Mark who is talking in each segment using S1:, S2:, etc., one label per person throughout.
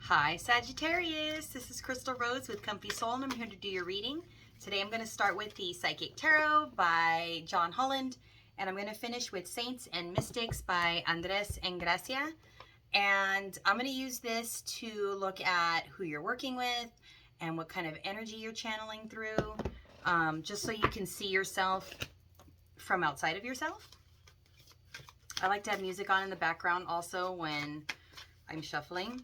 S1: Hi Sagittarius, this is Crystal Rose with Comfy Soul and I'm here to do your reading. Today I'm going to start with the Psychic Tarot by John Holland and I'm going to finish with Saints and Mystics by Andres and Gracia. And I'm going to use this to look at who you're working with and what kind of energy you're channeling through, just so you can see yourself from outside of yourself. I like to have music on in the background also when I'm shuffling.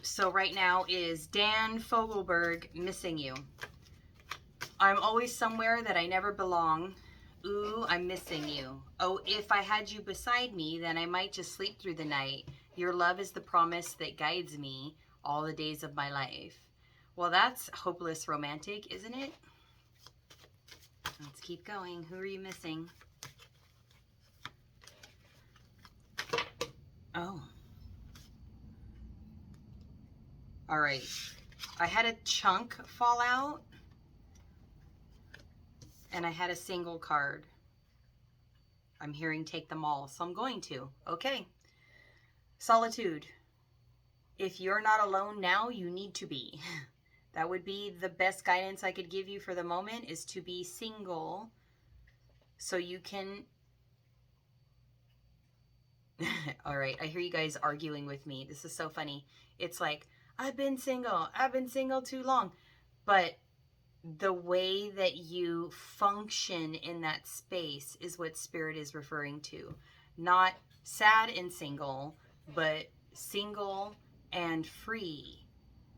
S1: So right now is Dan Fogelberg, Missing You. I'm always somewhere that I never belong. Ooh, I'm missing you. Oh, if I had you beside me, then I might just sleep through the night. Your love is the promise that guides me all the days of my life. Well, that's hopeless romantic, isn't it? Let's keep going. Who are you missing? Oh. All right. I had a chunk fall out and I had a single card. I'm hearing take them all, so I'm going to. Okay. Solitude. If you're not alone now, you need to be. That would be the best guidance I could give you for the moment, is to be single so you can... All right, I hear you guys arguing with me. This is so funny. It's like, I've been single too long. But the way that you function in that space is what Spirit is referring to. Not sad and single, but single and free.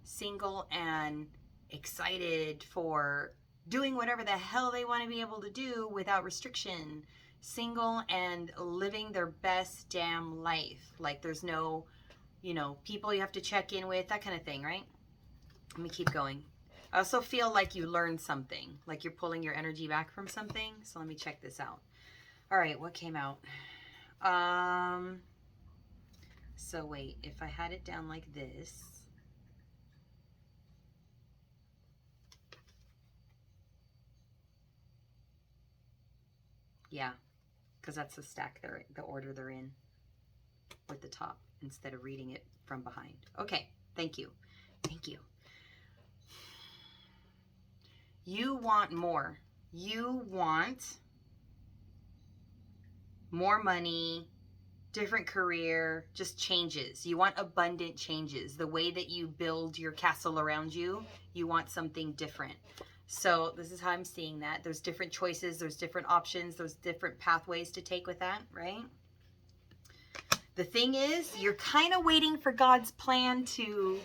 S1: Single and excited for doing whatever the hell they want to be able to do without restriction. Single and living their best damn life. Like there's no, people you have to check in with, that kind of thing, right? Let me keep going. I also feel like you learned something, like you're pulling your energy back from something. So let me check this out. All right, what came out? So wait, if I had it down like this. Yeah, because that's the stack, the order they're in with the top instead of reading it from behind. Okay, thank you. Thank you. You want more. You want more money, different career, just changes. You want abundant changes. The way that you build your castle around you, you want something different. So this is how I'm seeing that. There's different choices, there's different options, there's different pathways to take with that, right? The thing is, you're kind of waiting for God's plan to,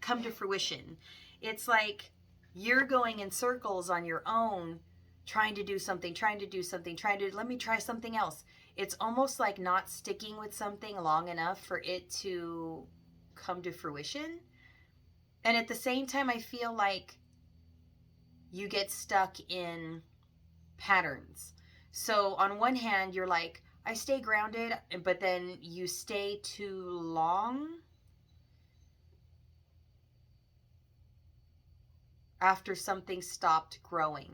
S1: come to fruition. It's like you're going in circles on your own, trying to do something, let me try something else. It's almost like not sticking with something long enough for it to come to fruition. And at the same time, I feel like you get stuck in patterns. So on one hand, you're like, I stay grounded, but then you stay too long after something stopped growing.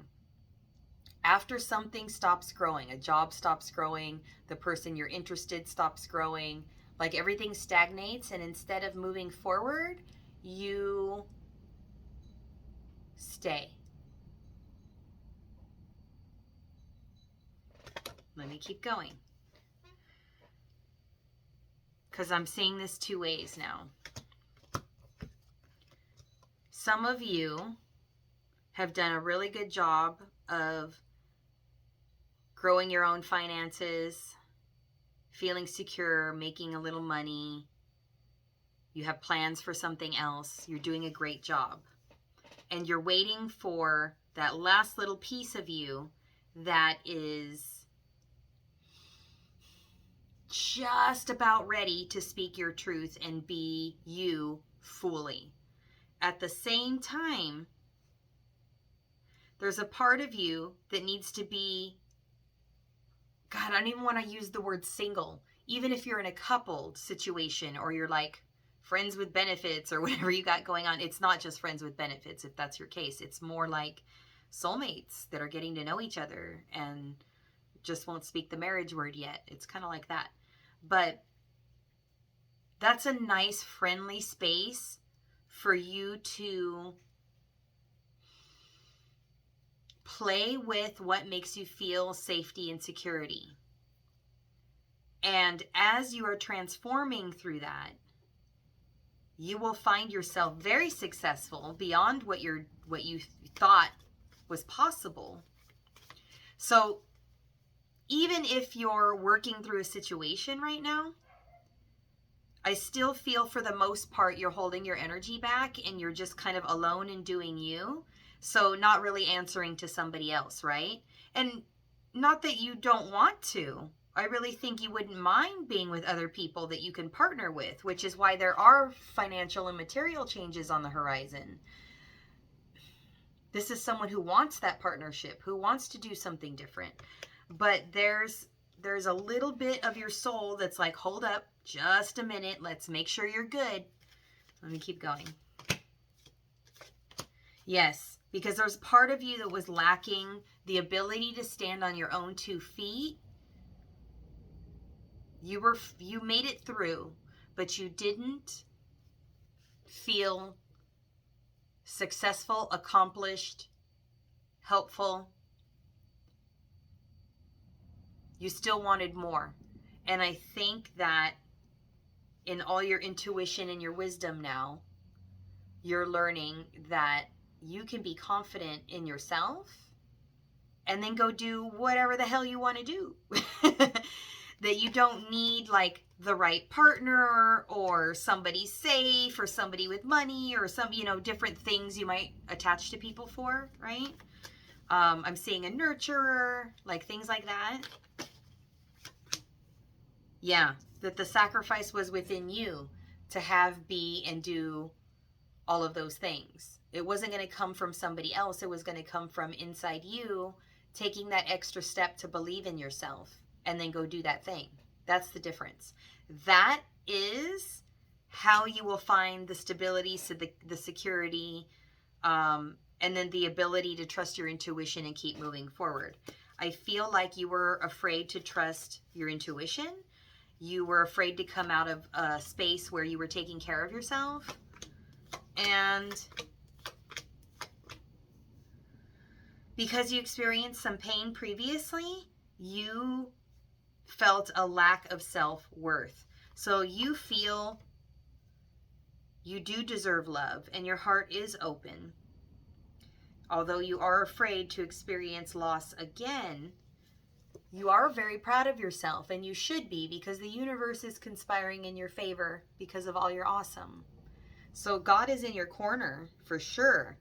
S1: After something stops growing, a job stops growing, the person you're interested stops growing, like everything stagnates, and instead of moving forward, you stay. Let me keep going, because I'm seeing this two ways now. Some of you have done a really good job of growing your own finances, feeling secure, making a little money. You have plans for something else. You're doing a great job. And you're waiting for that last little piece of you that is just about ready to speak your truth and be you fully. At the same time, there's a part of you that needs to be, God, I don't even want to use the word single. Even if you're in a coupled situation or you're like friends with benefits or whatever you got going on, it's not just friends with benefits if that's your case. It's more like soulmates that are getting to know each other and just won't speak the marriage word yet. It's kind of like that. But that's a nice, friendly space for you to play with what makes you feel safety and security. And as you are transforming through that, you will find yourself very successful beyond what you thought was possible. So even if you're working through a situation right now, I still feel for the most part you're holding your energy back and you're just kind of alone and doing you. So not really answering to somebody else, right? And not that you don't want to. I really think you wouldn't mind being with other people that you can partner with, which is why there are financial and material changes on the horizon. This is someone who wants that partnership, who wants to do something different. But there's a little bit of your soul that's like, hold up, just a minute. Let's make sure you're good. Let me keep going. Yes, because there's part of you that was lacking the ability to stand on your own 2 feet. You made it through, but you didn't feel successful, accomplished, helpful. You still wanted more. And I think that in all your intuition and your wisdom now, you're learning that you can be confident in yourself and then go do whatever the hell you want to do. That you don't need like the right partner or somebody safe or somebody with money or some, different things you might attach to people for, right? I'm seeing a nurturer, like things like that. Yeah, that the sacrifice was within you to have, be, and do all of those things. It wasn't going to come from somebody else. It was going to come from inside you, taking that extra step to believe in yourself and then go do that thing. That's the difference. That is how you will find the stability, so the security, and then the ability to trust your intuition and keep moving forward. I feel like you were afraid to trust your intuition. You were afraid to come out of a space where you were taking care of yourself. And because you experienced some pain previously, you felt a lack of self-worth. So you feel you do deserve love and your heart is open. Although you are afraid to experience loss again, you are very proud of yourself, and you should be, because the universe is conspiring in your favor because of all your awesome. So God is in your corner for sure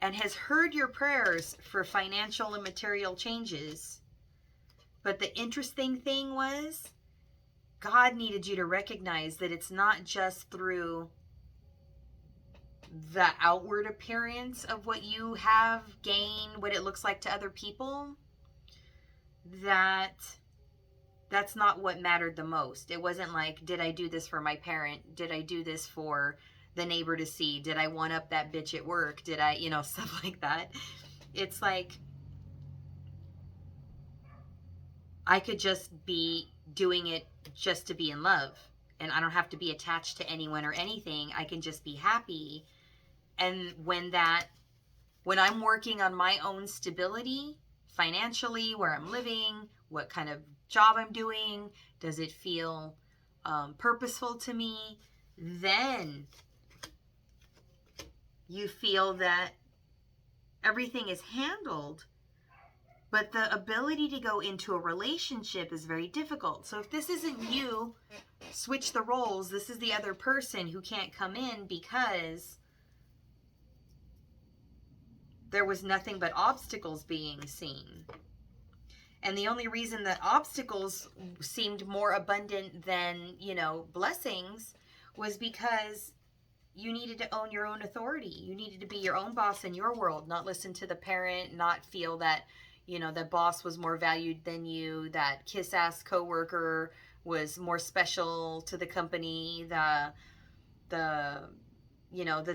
S1: and has heard your prayers for financial and material changes. But the interesting thing was, God needed you to recognize that it's not just through the outward appearance of what you have gained, what it looks like to other people, that's not what mattered the most. It wasn't like, did I do this for my parent? Did I do this for the neighbor to see? Did I one up that bitch at work? Did I, stuff like that. It's like, I could just be doing it just to be in love, and I don't have to be attached to anyone or anything. I can just be happy. And when I'm working on my own stability financially, where I'm living, what kind of job I'm doing, does it feel purposeful to me, then you feel that everything is handled. But the ability to go into a relationship is very difficult. So if this isn't you, switch the roles. This is the other person who can't come in because there was nothing but obstacles being seen. And the only reason that obstacles seemed more abundant than, blessings was because you needed to own your own authority. You needed to be your own boss in your world, not listen to the parent, not feel that, that boss was more valued than you, that kiss-ass coworker was more special to the company, that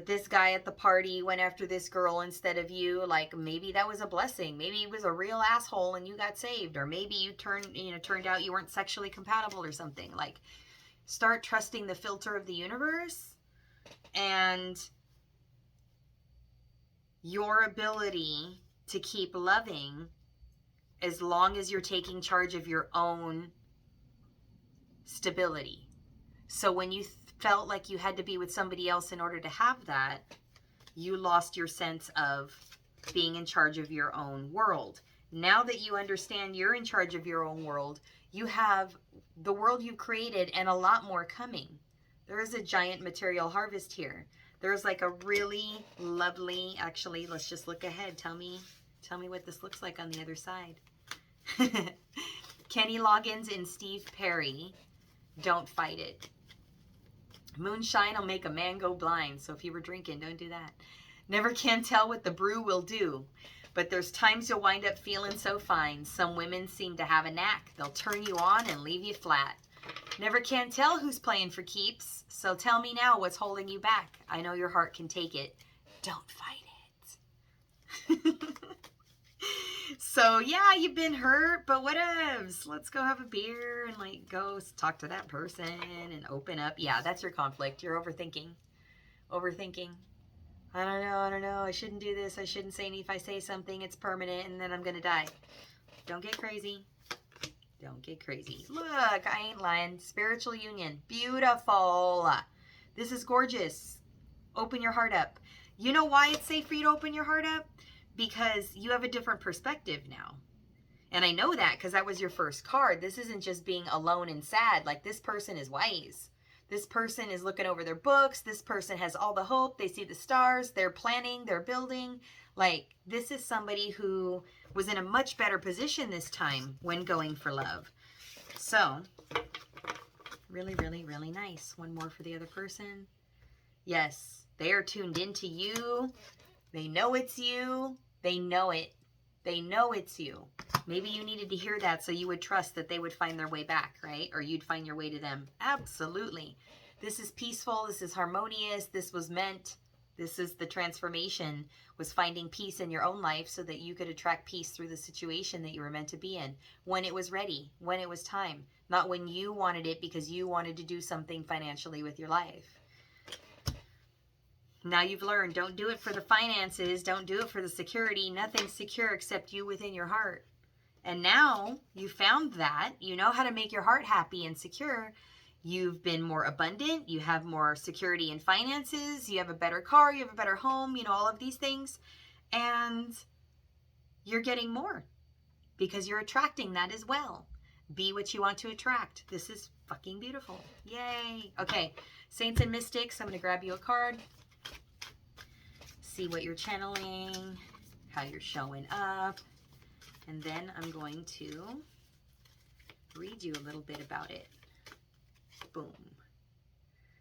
S1: this guy at the party went after this girl instead of you. Like, maybe that was a blessing. Maybe he was a real asshole and you got saved. Or maybe you turned out you weren't sexually compatible or something. Like, Start trusting the filter of the universe and your ability to keep loving as long as you're taking charge of your own stability. So when you felt like you had to be with somebody else in order to have that, you lost your sense of being in charge of your own world. Now that you understand you're in charge of your own world, you have the world you created and a lot more coming. There is a giant material harvest here. There's like a really lovely, actually, let's just look ahead. Tell me what this looks like on the other side. Kenny Loggins and Steve Perry, don't fight it. Moonshine will make a man go blind. So if you were drinking, don't do that. Never can tell what the brew will do. But there's times you'll wind up feeling so fine. Some women seem to have a knack. They'll turn you on and leave you flat. Never can tell who's playing for keeps. So tell me now what's holding you back. I know your heart can take it. Don't fight it. So yeah, you've been hurt, but whatevs. Let's go have a beer and like go talk to that person and open up. Yeah, that's your conflict. You're overthinking. I don't know. I shouldn't do this. I shouldn't say anything. If I say something, it's permanent and then I'm going to die. Don't get crazy. Look, I ain't lying. Spiritual union. Beautiful. This is gorgeous. Open your heart up. You know why it's safe for you to open your heart up? Because you have a different perspective now. And I know that because that was your first card. This isn't just being alone and sad. Like, this person is wise. This person is looking over their books. This person has all the hope. They see the stars. They're planning. They're building. Like, this is somebody who was in a much better position this time when going for love. So, really, really, really nice. One more for the other person. Yes, they are tuned into you. They know it's you. They know it. They know it's you. Maybe you needed to hear that so you would trust that they would find their way back, right? Or you'd find your way to them. Absolutely. This is peaceful. This is harmonious. This was meant. This is the transformation, was finding peace in your own life so that you could attract peace through the situation that you were meant to be in when it was ready, when it was time, not when you wanted it because you wanted to do something financially with your life. Now you've learned, don't do it for the finances, don't do it for the security. Nothing's secure except you within your heart. And now you found that, you know how to make your heart happy and secure. You've been more abundant, you have more security in finances, you have a better car, you have a better home, you know, all of these things. And you're getting more because you're attracting that as well. Be what you want to attract. This is fucking beautiful. Yay. Okay, Saints and Mystics, I'm going to grab you a card. See what you're channeling, how you're showing up. And then I'm going to read you a little bit about it. Boom.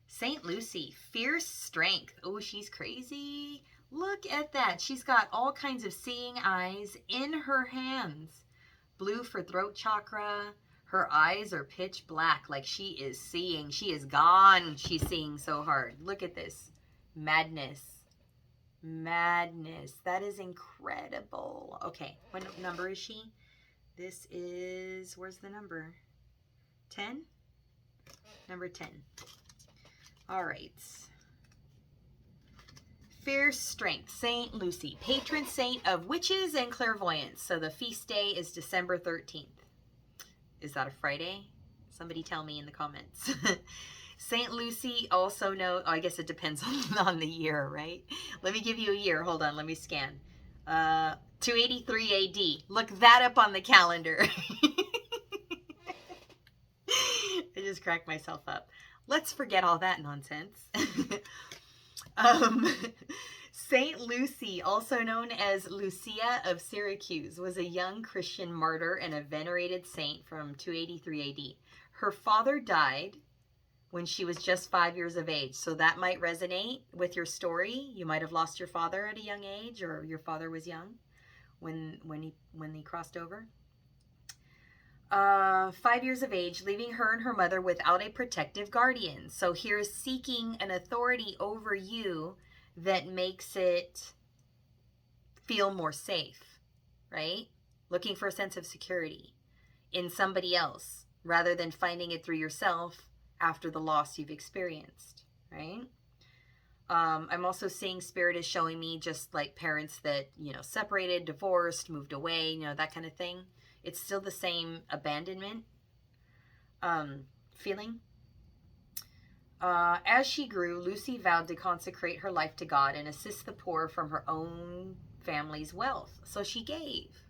S1: Saint Lucy, fierce strength. Oh, she's crazy. Look at that. She's got all kinds of seeing eyes in her hands. Blue for throat chakra. Her eyes are pitch black, like she is seeing. She is gone. She's seeing so hard. Look at this. Madness. That is incredible. Okay, what number is she? This is, where's the number? 10? Number 10. All right. Fierce strength, Saint Lucy, patron saint of witches and clairvoyance. So the feast day is December 13th. Is that a Friday? Somebody tell me in the comments. Saint Lucy, also know, I guess it depends on the year, right? Let me give you a year. Hold on, let me scan. 283 AD. Look that up on the calendar. I just cracked myself up. Let's forget all that nonsense. Saint Lucy, also known as Lucia of Syracuse, was a young Christian martyr and a venerated saint from 283 AD. Her father died when she was just 5 years of age. So that might resonate with your story. You might have lost your father at a young age, or your father was young when he crossed over. 5 years of age, leaving her and her mother without a protective guardian. So here's seeking an authority over you that makes it feel more safe, right? Looking for a sense of security in somebody else rather than finding it through yourself after the loss you've experienced, right? I'm also seeing Spirit is showing me just like parents that, you know, separated, divorced, moved away, you know, that kind of thing. It's still the same abandonment feeling. As she grew, Lucy vowed to consecrate her life to God and assist the poor from her own family's wealth. So she gave.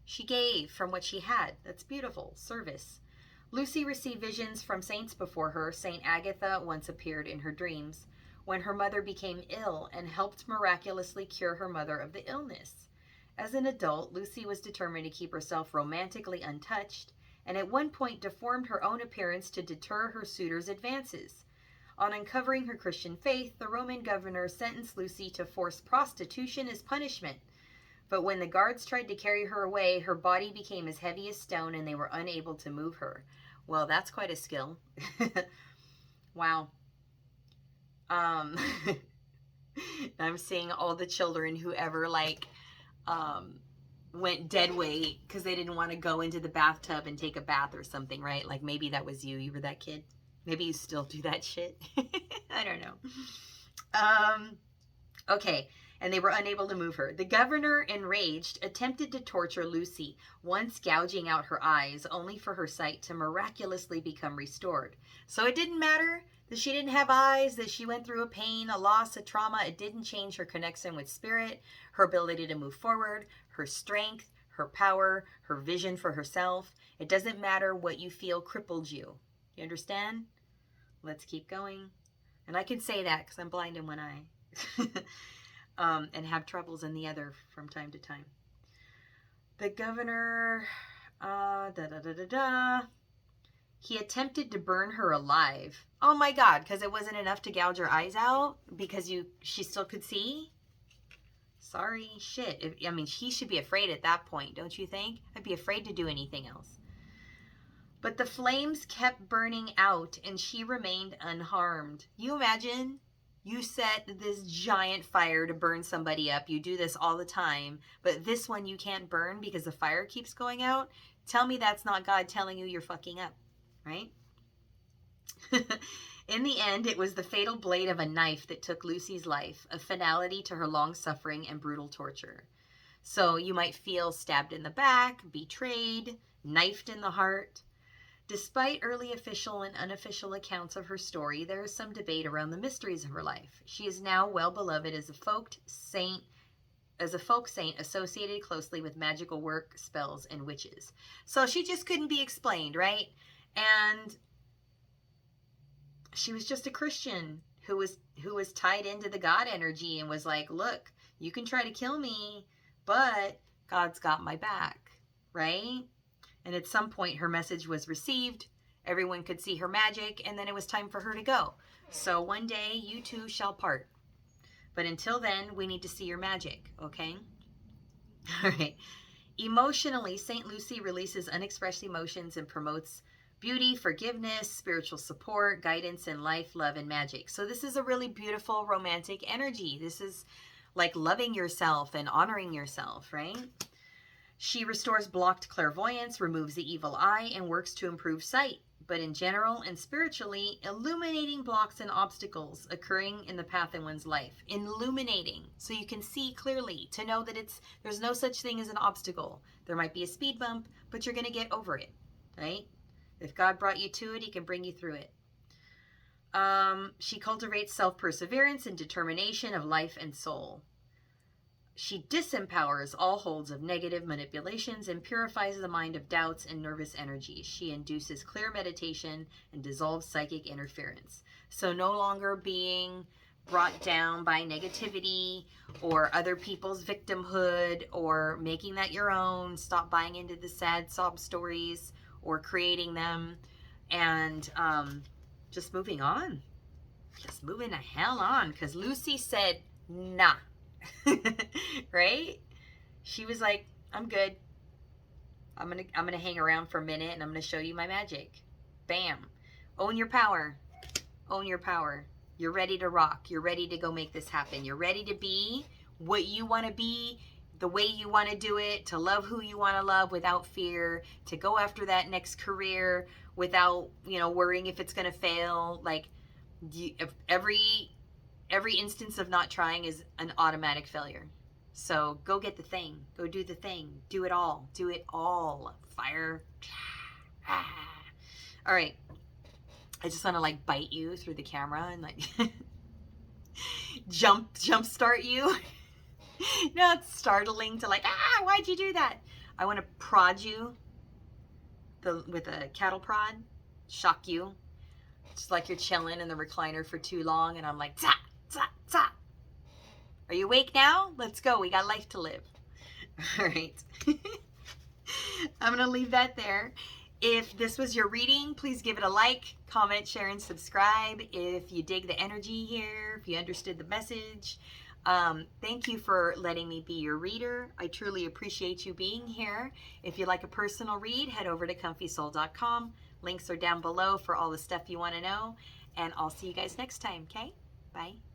S1: She gave from what she had. That's beautiful. Service. Lucy received visions from saints before her. Saint Agatha once appeared in her dreams when her mother became ill and helped miraculously cure her mother of the illness. As an adult, Lucy was determined to keep herself romantically untouched, and at one point deformed her own appearance to deter her suitor's advances. On uncovering her Christian faith, the Roman governor sentenced Lucy to forced prostitution as punishment. But when the guards tried to carry her away, her body became as heavy as stone and they were unable to move her. Well, that's quite a skill. Wow. I'm seeing all the children who ever went dead weight because they didn't want to go into the bathtub and take a bath or something, right? Like maybe that was you. You were that kid. Maybe you still do that shit. I don't know. Okay. And they were unable to move her. The governor, enraged, attempted to torture Lucy, once gouging out her eyes, only for her sight to miraculously become restored. So it didn't matter that she didn't have eyes, that she went through a pain, a loss, a trauma. It didn't change her connection with spirit, her ability to move forward, her strength, her power, her vision for herself. It doesn't matter what you feel crippled you. You understand? Let's keep going. And I can say that because I'm blind in one eye. And have troubles in the other from time to time. The governor, he attempted to burn her alive. Oh my God, because it wasn't enough to gouge her eyes out because she still could see? Sorry, shit. I mean, he should be afraid at that point, don't you think? I'd be afraid to do anything else. But the flames kept burning out and she remained unharmed. You imagine? You set this giant fire to burn somebody up. You do this all the time. But this one you can't burn because the fire keeps going out. Tell me that's not God telling you you're fucking up, right? In the end, it was the fatal blade of a knife that took Lucy's life, a finality to her long suffering and brutal torture. So you might feel stabbed in the back, betrayed, knifed in the heart. Despite early official and unofficial accounts of her story, there is some debate around the mysteries of her life. She is now well beloved as a folk saint associated closely with magical work, spells, and witches. So she just couldn't be explained, right? And she was just a Christian who was tied into the God energy and was like, look, you can try to kill me, but God's got my back, right? And at some point, her message was received. Everyone could see her magic, and then it was time for her to go. So one day, you two shall part. But until then, we need to see your magic, okay? All right. Emotionally, St. Lucy releases unexpressed emotions and promotes beauty, forgiveness, spiritual support, guidance in life, love, and magic. So this is a really beautiful romantic energy. This is like loving yourself and honoring yourself, right? She restores blocked clairvoyance, removes the evil eye, and works to improve sight. But in general and spiritually, illuminating blocks and obstacles occurring in the path in one's life. Illuminating, so you can see clearly, to know that there's no such thing as an obstacle. There might be a speed bump, but you're going to get over it, right? If God brought you to it, he can bring you through it. She cultivates self-perseverance and determination of life and soul. She disempowers all holds of negative manipulations and purifies the mind of doubts and nervous energies. She induces clear meditation and dissolves psychic interference. So no longer being brought down by negativity or other people's victimhood or making that your own. Stop buying into the sad sob stories or creating them, and just moving on. Just moving the hell on, because Lucy said, nah. Right? She was like, I'm good. I'm gonna hang around for a minute and I'm gonna show you my magic. Bam. Own your power. Own your power. You're ready to rock. You're ready to go make this happen. You're ready to be what you want to be. the way you want to do it, to love who you want to love without fear, to go after that next career without, worrying if it's going to fail. Like, every instance of not trying is an automatic failure. So go get the thing. Go do the thing. Do it all. Do it all. Fire. All right. I just want to like bite you through the camera and like jump start you. It's startling to like, why'd you do that? I want to prod you with a cattle prod, shock you. Just like you're chilling in the recliner for too long and I'm like, ta, ta, ta. Are you awake now? Let's go. We got life to live. All right. I'm going to leave that there. If this was your reading, please give it a like, comment, share, and subscribe. If you dig the energy here, if you understood the message, thank you for letting me be your reader. I truly appreciate you being here. If you'd like a personal read, head over to comfysoul.com. Links are down below for all the stuff you want to know. And I'll see you guys next time, okay? Bye.